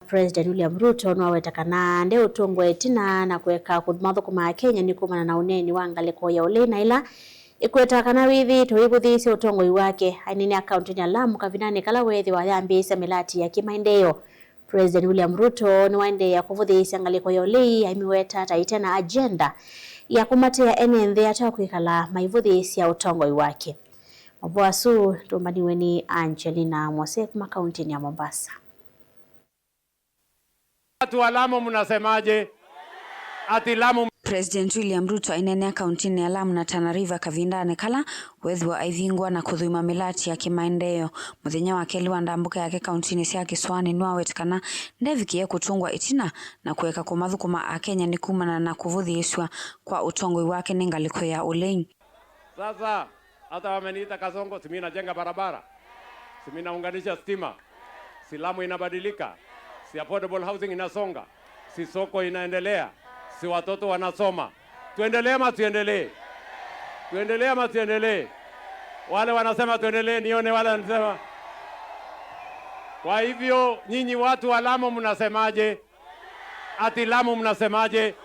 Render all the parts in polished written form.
President William Ruto nwawetakana nde utongwe tina na kuweka kudumatho kuma Kenya ni kumana na uneni wangaliko ya ule na ila ikwetakana withi tuwibuthiisya utongwe wake ainini akaunti ya Lamu kavinani kala wethi wa yambisa milati ya kimaendeleo. President William Ruto niwaende ya kuvuthiisya ngaliko ya ule aimiweta taitena agenda ya kumatea enenthi ata kwikala maivuthiisya utongwe wake. Mwabuasu tumbaniwe ni Angelina Mwase kuma kaunti ya Mombasa. Watu wa Lamu mnasemaje? Ati Lamu. President William Ruto ainenea kaunti ya Lamu na Tana River kavindane kala wethi wa aithingwa na kuthuma milati ya kimaendeleo muthenya wa keli wa ndambuka yake kaunti cia Kiswani nwawetikana ndevikie kutungwa itina na kuweka kumathukuma a Kenya ni kumana na kuvuthiiswa kwa utongoi wake ni ngaliko ya ulei. Sasa hata wameniita Kasongo, si mimi najenga barabara, si mimi naunganisha stima, si Lamu inabadilika, si affordable housing inasonga, si soko inaendelea, si watoto wanasoma. Tuendelee ama tuendelee? Tuendelee ama tuendelee? Wale wanasema tuendelee, nione wale wanasema. Kwa hivyo nyinyi watu wa Lamu mnasemaje? Ati Lamu mnasemaje?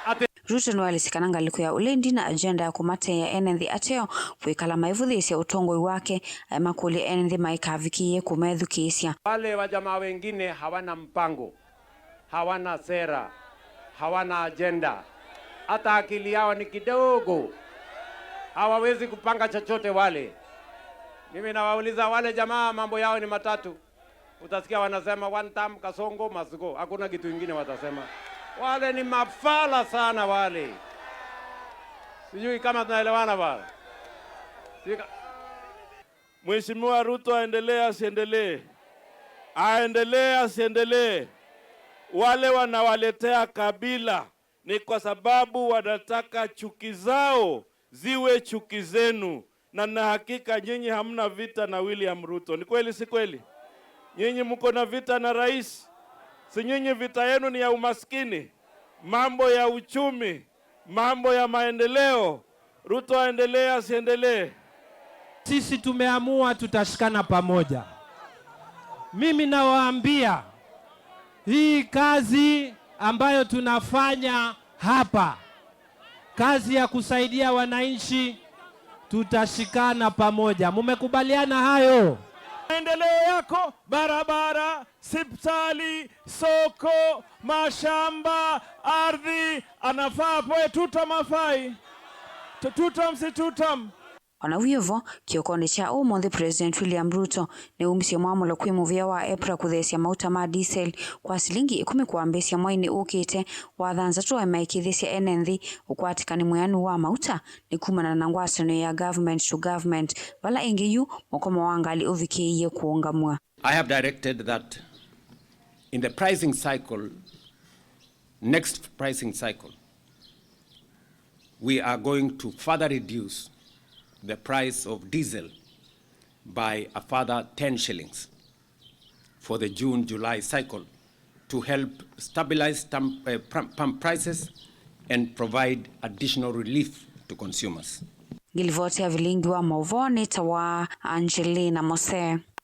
Ati Ruto nwalisikana ngaliko ya ulendi na agenda ya kumate ya enenthi ateo kwikala maivuthiisya utongoi wake makuli enenthi maikavikie kumethukisya. Wale wajamaa wengine hawana mpango, hawana sera, hawana agenda. Hata akili yao ni kidogo, hawawezi kupanga chochote wale. Mimi nawauliza wale jamaa, mambo yao ni matatu. Utasikia wanasema one time Kasongo must go. Hakuna kitu kingine watasema. Wale ni mafala sana wale. Sijui kama tunaelewana bwana. Mheshimiwa Ruto aendelee asiendelee? Aendelee asiendelee? Wale wanawaletea kabila ni kwa sababu wanataka chuki zao ziwe chuki zenu, na hakika nyinyi hamna vita na William Ruto. Ni kweli si kweli? Nyinyi mko na vita na rais. Si nyinyi vita yenu ni ya umaskini, mambo ya uchumi, mambo ya maendeleo. Ruto aendelee asiendelee? Sisi tumeamua tutashikana pamoja. Mimi nawaambia hii kazi ambayo tunafanya hapa, kazi ya kusaidia wananchi, tutashikana pamoja. Mumekubaliana hayo? Maendeleo yako, barabara, hospitali, soko, mashamba, ardhi, anafaa poe tutam afai. Tutam si tutam. Ona wiyovo kiokonde cha umuthi President William Ruto ni umisye mwamulo kwi muvia wa April kuthesya mauta ma diesel kwa silingi 10 kuambesya mwaini ukite wathanza tu maikithesya enenthi ukwatikani muyanu wa mauta ni kumana na ngwatano ya government to government vala ingiyu mukoma wangali uvikiiye kuungamwa. I have directed that in the pricing cycle, next pricing cycle, we are going to further reduce the price of diesel by a further 10 shillings for the June-July cycle to help stabilize pump prices and provide additional relief to consumers. Gilvote ya vilingi wa mauvoni tawa Angelina Mwase.